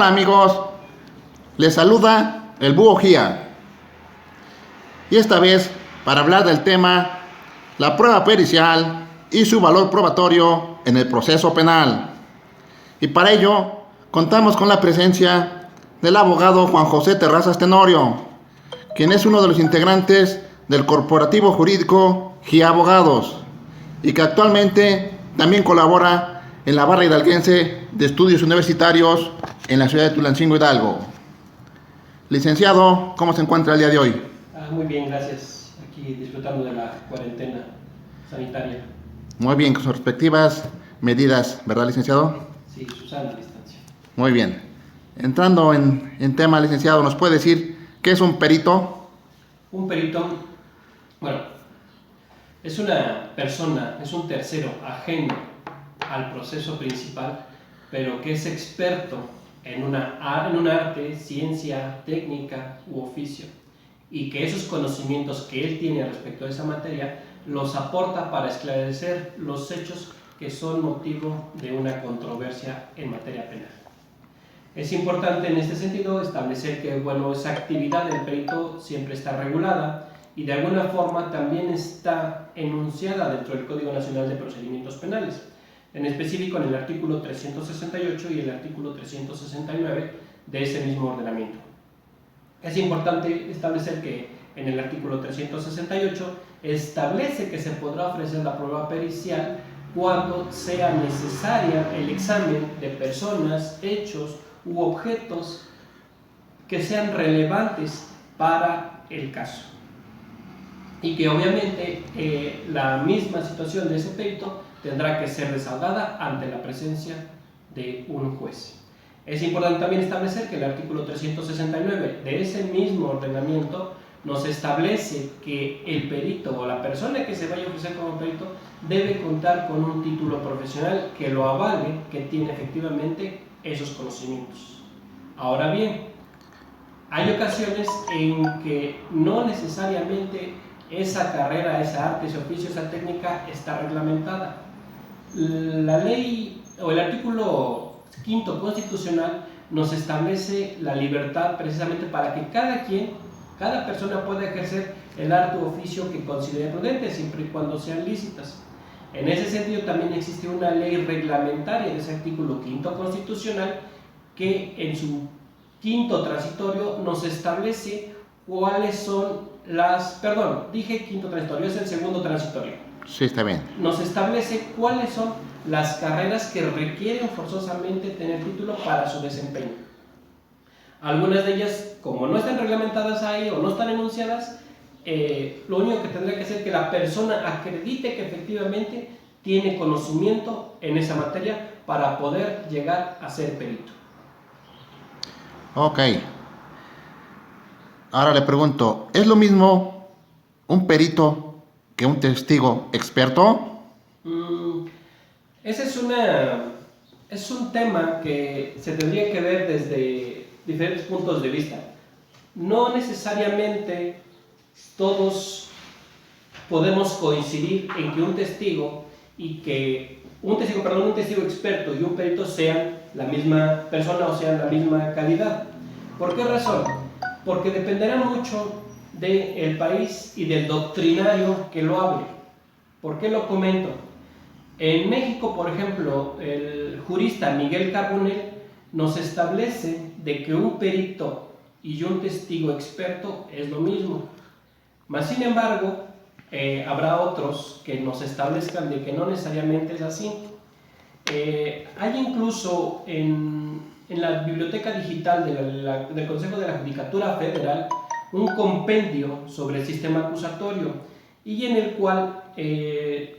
Hola amigos, les saluda el Búho Gia. Y esta vez para hablar del tema la prueba pericial y su valor probatorio en el proceso penal. Y para ello contamos con la presencia del abogado Juan José Terrazas Tenorio, quien es uno de los integrantes del corporativo jurídico Gia Abogados y que actualmente también colabora en la barra hidalguense de estudios universitarios en la ciudad de Tulancingo, Hidalgo. Licenciado, ¿cómo se encuentra el día de hoy? Muy bien, gracias. Aquí disfrutando de la cuarentena sanitaria. Muy bien, con sus respectivas medidas, ¿verdad, licenciado? Sí, su sana distancia. Muy bien. Entrando en tema, licenciado, ¿nos puede decir qué es un perito? Un perito, bueno, es una persona, es un tercero ajeno al proceso principal, pero que es experto en un arte, ciencia, técnica u oficio, y que esos conocimientos que él tiene respecto a esa materia los aporta para esclarecer los hechos que son motivo de una controversia en materia penal. Es importante en este sentido establecer que esa actividad del perito siempre está regulada y de alguna forma también está enunciada dentro del Código Nacional de Procedimientos Penales, en específico en el artículo 368 y el artículo 369 de ese mismo ordenamiento. Es importante establecer que en el artículo 368 establece que se podrá ofrecer la prueba pericial cuando sea necesaria el examen de personas, hechos u objetos que sean relevantes para el caso, y que obviamente la misma situación de ese perito tendrá que ser desahogada ante la presencia de un juez. Es importante también establecer que el artículo 369 de ese mismo ordenamiento nos establece que el perito o la persona que se vaya a ofrecer como perito debe contar con un título profesional que lo avale, que tiene efectivamente esos conocimientos. Ahora bien, hay ocasiones en que no necesariamente esa carrera, esa arte, ese oficio, esa técnica está reglamentada. La ley o el artículo 5º constitucional nos establece la libertad precisamente para que cada persona pueda ejercer el arte o oficio que considere prudente, siempre y cuando sean lícitas. En ese sentido también existe una ley reglamentaria de ese artículo 5º constitucional que en su 5º transitorio nos establece cuáles son dije 5º transitorio, es el 2º transitorio. Sí, está bien. Nos establece cuáles son las carreras que requieren forzosamente tener título para su desempeño. Algunas de ellas, como no están reglamentadas ahí o no están enunciadas, lo único que tendría que hacer es que la persona acredite que efectivamente tiene conocimiento en esa materia para poder llegar a ser perito. Ok. Ahora le pregunto, ¿es lo mismo un perito que un testigo experto? Ese es un tema que se tendría que ver desde diferentes puntos de vista. No necesariamente todos podemos coincidir en que un testigo experto y un perito sean la misma persona o sean la misma calidad. ¿Por qué razón? Porque dependerá mucho del país y del doctrinario que lo hable. ¿Por qué lo comento? En México, por ejemplo, el jurista Miguel Carbonell nos establece de que un perito y un testigo experto es lo mismo. Mas, sin embargo, habrá otros que nos establezcan de que no necesariamente es así. Hay incluso en la biblioteca digital del Consejo de la Judicatura Federal un compendio sobre el sistema acusatorio, y en el cual el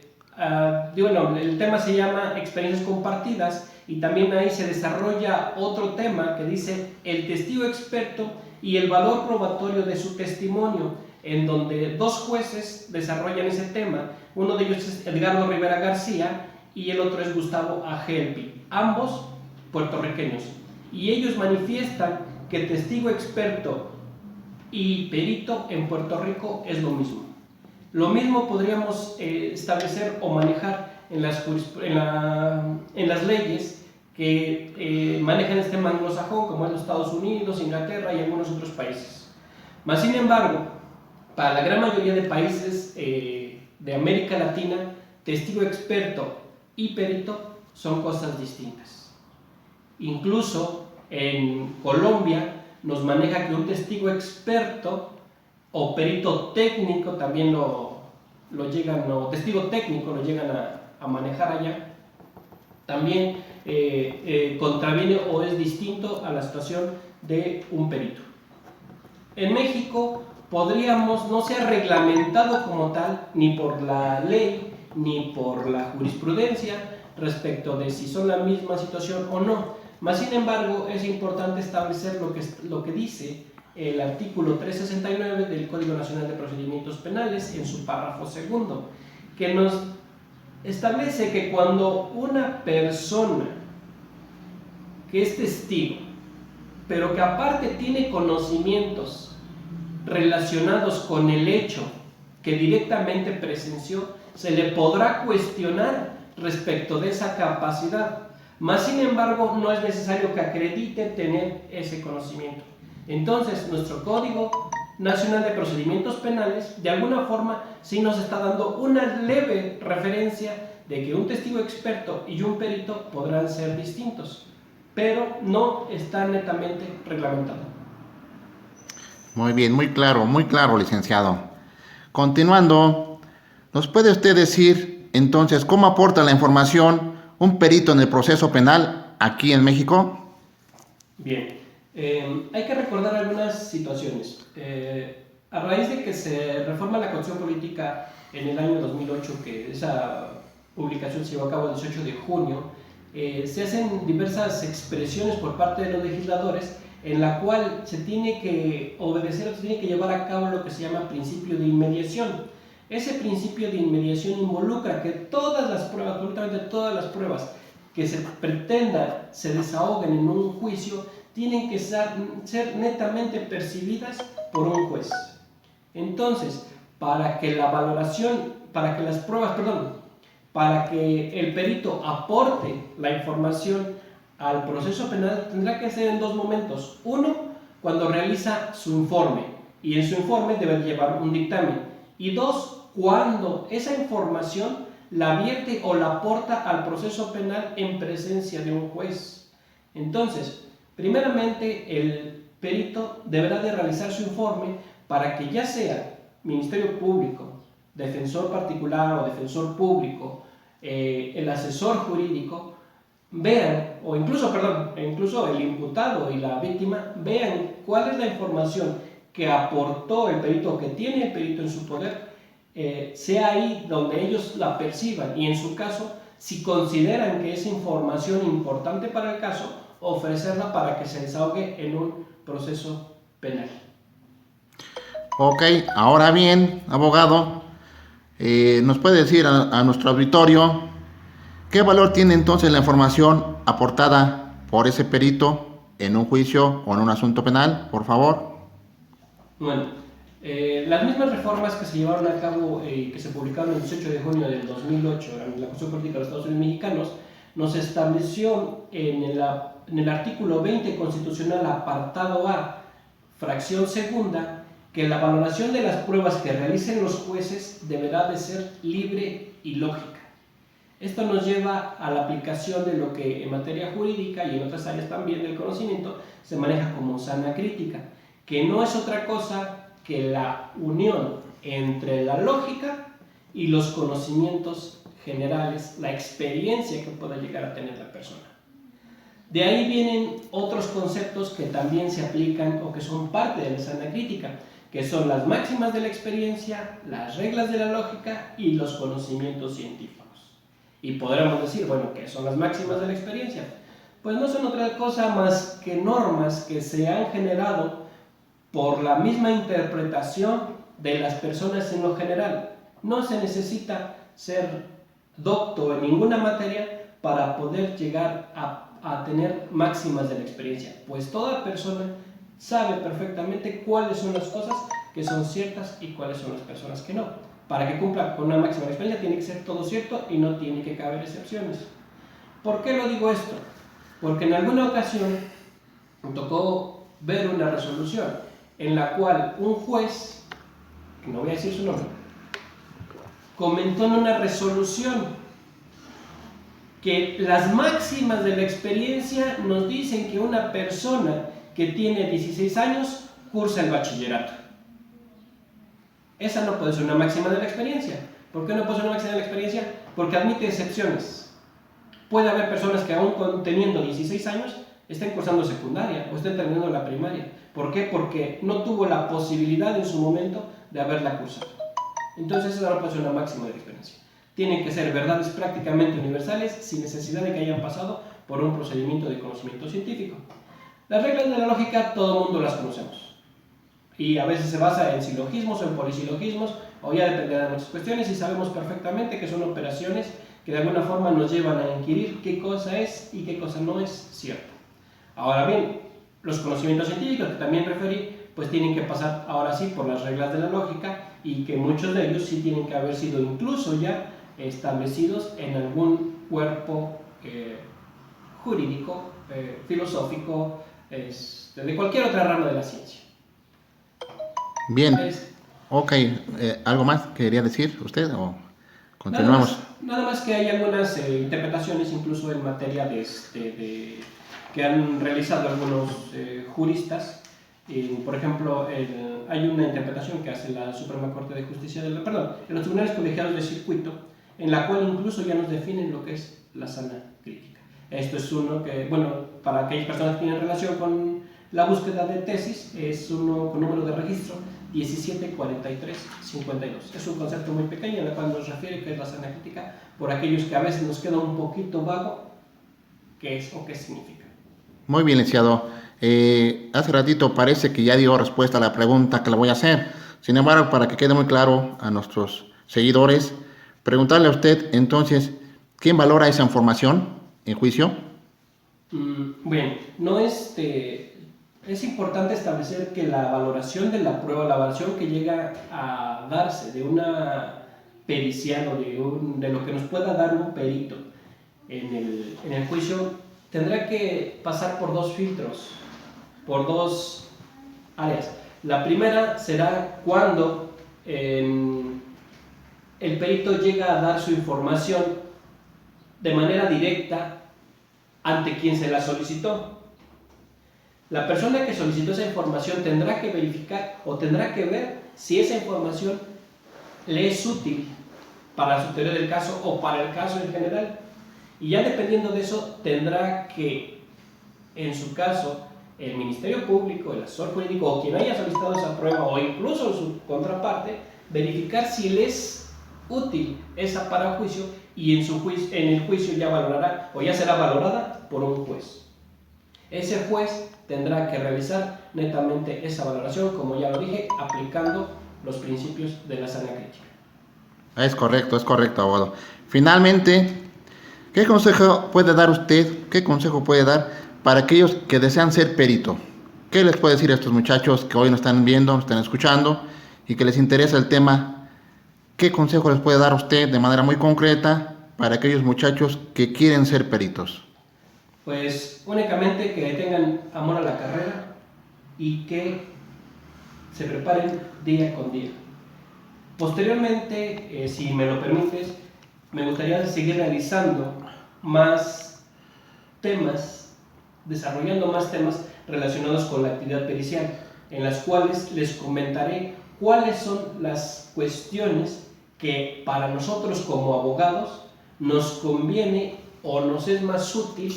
tema se llama experiencias compartidas, y también ahí se desarrolla otro tema que dice el testigo experto y el valor probatorio de su testimonio, en donde dos jueces desarrollan ese tema. Uno de ellos es Edgardo Rivera García y el otro es Gustavo Agelpi, ambos puertorriqueños, y ellos manifiestan que testigo experto y perito en Puerto Rico es lo mismo. Lo mismo podríamos establecer o manejar en las leyes que manejan el sistema anglosajón, como en los Estados Unidos, Inglaterra y algunos otros países. Mas, sin embargo, para la gran mayoría de países de América Latina, testigo experto y perito son cosas distintas. Incluso en Colombia nos maneja que un testigo experto o perito técnico también lo llegan, o testigo técnico lo llegan a manejar allá, también contraviene o es distinto a la situación de un perito. En México podríamos, no ser reglamentado como tal, ni por la ley, ni por la jurisprudencia, respecto de si son la misma situación o no. Mas, sin embargo, es importante establecer lo que dice el artículo 369 del Código Nacional de Procedimientos Penales en su párrafo segundo, que nos establece que cuando una persona que es testigo, pero que aparte tiene conocimientos relacionados con el hecho que directamente presenció, se le podrá cuestionar respecto de esa capacidad. Mas, sin embargo, no es necesario que acredite tener ese conocimiento. Entonces, nuestro Código Nacional de Procedimientos Penales, de alguna forma, sí nos está dando una leve referencia de que un testigo experto y un perito podrán ser distintos, pero no está netamente reglamentado. Muy bien, muy claro, licenciado. Continuando, ¿nos puede usted decir entonces cómo aporta la información un perito en el proceso penal aquí en México? Bien, hay que recordar algunas situaciones. A raíz de que se reforma la Constitución Política en el año 2008, que esa publicación se llevó a cabo el 18 de junio, se hacen diversas expresiones por parte de los legisladores en la cual se tiene que obedecer o se tiene que llevar a cabo lo que se llama principio de inmediación. Ese principio de inmediación involucra que todas las pruebas, absolutamente todas las pruebas que se pretenda se desahoguen en un juicio, tienen que ser netamente percibidas por un juez. Entonces, para que la valoración, para que las pruebas, para que el perito aporte la información al proceso penal, tendrá que ser en dos momentos. Uno, cuando realiza su informe, y en su informe debe llevar un dictamen. Y dos, cuando esa información la vierte o la aporta al proceso penal en presencia de un juez. Entonces, primeramente, el perito deberá de realizar su informe para que ya sea Ministerio Público, defensor particular o defensor público, el asesor jurídico, vean, o incluso el imputado y la víctima, vean cuál es la información que aportó el perito, que tiene el perito en su poder, sea ahí donde ellos la perciban, y en su caso, si consideran que es información importante para el caso, ofrecerla para que se desahogue en un proceso penal. Ok, ahora bien, abogado, ¿nos puede decir a nuestro auditorio qué valor tiene entonces la información aportada por ese perito en un juicio o en un asunto penal, por favor? Bueno, las mismas reformas que se llevaron a cabo y que se publicaron el 18 de junio del 2008 en la Constitución Política de los Estados Unidos Mexicanos, nos estableció en el artículo 20 constitucional, apartado A, fracción segunda, que la valoración de las pruebas que realicen los jueces deberá de ser libre y lógica. Esto nos lleva a la aplicación de lo que en materia jurídica y en otras áreas también del conocimiento se maneja como sana crítica, que no es otra cosa que la unión entre la lógica y los conocimientos generales, la experiencia que pueda llegar a tener la persona. De ahí vienen otros conceptos que también se aplican o que son parte de la sana crítica, que son las máximas de la experiencia, las reglas de la lógica y los conocimientos científicos. Y podremos decir, bueno, ¿qué son las máximas de la experiencia? Pues no son otra cosa más que normas que se han generado por la misma interpretación de las personas en lo general. No se necesita ser docto en ninguna materia para poder llegar a tener máximas de la experiencia, pues toda persona sabe perfectamente cuáles son las cosas que son ciertas y cuáles son las personas que no. Para que cumpla con una máxima de experiencia tiene que ser todo cierto y no tiene que caber excepciones. ¿Por qué lo digo esto? Porque en alguna ocasión me tocó ver una resolución en la cual un juez, que no voy a decir su nombre, comentó en una resolución que las máximas de la experiencia nos dicen que una persona que tiene 16 años cursa el bachillerato. Esa no puede ser una máxima de la experiencia. ¿Por qué no puede ser una máxima de la experiencia? Porque admite excepciones. Puede haber personas que aún teniendo 16 años estén cursando secundaria o estén terminando la primaria. ¿Por qué? Porque no tuvo la posibilidad en su momento de haberla cursado. Entonces esa no puede ser una máxima de la experiencia. Tienen que ser verdades prácticamente universales sin necesidad de que hayan pasado por un procedimiento de conocimiento científico. Las reglas de la lógica todo el mundo las conocemos. Y a veces se basa en silogismos o en polisilogismos, o ya dependerá de muchas cuestiones, y sabemos perfectamente que son operaciones que de alguna forma nos llevan a inquirir qué cosa es y qué cosa no es cierto. Ahora bien, los conocimientos científicos que también referí, pues tienen que pasar ahora sí por las reglas de la lógica, y que muchos de ellos sí tienen que haber sido incluso ya establecidos en algún cuerpo jurídico, filosófico, de cualquier otra rama de la ciencia. Bien, ok, ¿algo más quería decir usted o continuamos? Nada más que hay algunas interpretaciones incluso en materia que han realizado algunos juristas. Por ejemplo, hay una interpretación que hace la Suprema Corte de Justicia en los tribunales colegiados de circuito, en la cual incluso ya nos definen lo que es la sana crítica. Esto es uno que, bueno, para aquellas personas que tienen relación con la búsqueda de tesis, es uno con número de registro 174352. Es un concepto muy pequeño en el cual nos refiere que es la sana crítica, por aquellos que a veces nos queda un poquito vago qué es o qué significa. Muy bien, licenciado. Hace ratito parece que ya dio respuesta a la pregunta que le voy a hacer. Sin embargo, para que quede muy claro a nuestros seguidores, preguntarle a usted entonces, ¿quién valora esa información en juicio? Bien, no es importante establecer que la valoración de la prueba, la valoración que llega a darse de una pericial o de lo que nos pueda dar un perito en el juicio, tendrá que pasar por dos filtros, por dos áreas. La primera será cuando el perito llega a dar su información de manera directa ante quien se la solicitó. La persona que solicitó esa información tendrá que verificar o tendrá que ver si esa información le es útil para su teoría del caso o para el caso en general. Y ya dependiendo de eso, tendrá que, en su caso, el Ministerio Público, el asesor jurídico o quien haya solicitado esa prueba o incluso su contraparte, verificar si le es útil esa para juicio, y en el juicio ya valorará o ya será valorada por un juez. Ese juez tendrá que realizar netamente esa valoración, como ya lo dije, aplicando los principios de la sana crítica. Es correcto, abogado. Finalmente, ¿qué consejo puede dar usted, para aquellos que desean ser perito? ¿Qué les puede decir a estos muchachos que hoy nos están viendo, nos están escuchando y que les interesa el tema? ¿Qué consejo les puede dar usted de manera muy concreta para aquellos muchachos que quieren ser peritos? Pues únicamente que tengan amor a la carrera y que se preparen día con día. Posteriormente, si me lo permites, me gustaría seguir realizando más temas, desarrollando más temas relacionados con la actividad pericial, en las cuales les comentaré cuáles son las cuestiones que para nosotros como abogados nos conviene o nos es más útil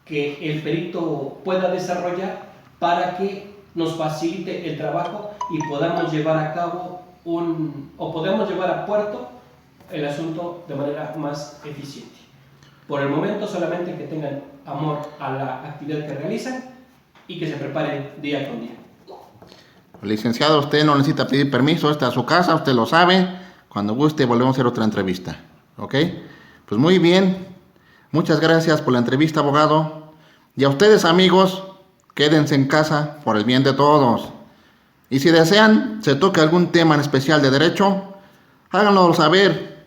que el perito pueda desarrollar para que nos facilite el trabajo y podamos llevar a cabo podamos llevar a puerto el asunto de manera más eficiente. Por el momento solamente que tengan amor a la actividad que realizan y que se preparen día con día. Licenciado, usted no necesita pedir permiso, esta es su casa, usted lo sabe. Cuando guste volvemos a hacer otra entrevista. ¿Ok? Pues muy bien. Muchas gracias por la entrevista, abogado. Y a ustedes, amigos, quédense en casa por el bien de todos. Y si desean, se toque algún tema en especial de derecho, háganlo saber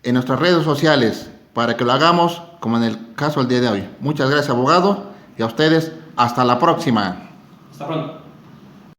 en nuestras redes sociales, para que lo hagamos como en el caso del día de hoy. Muchas gracias, abogado, y a ustedes hasta la próxima. Hasta pronto.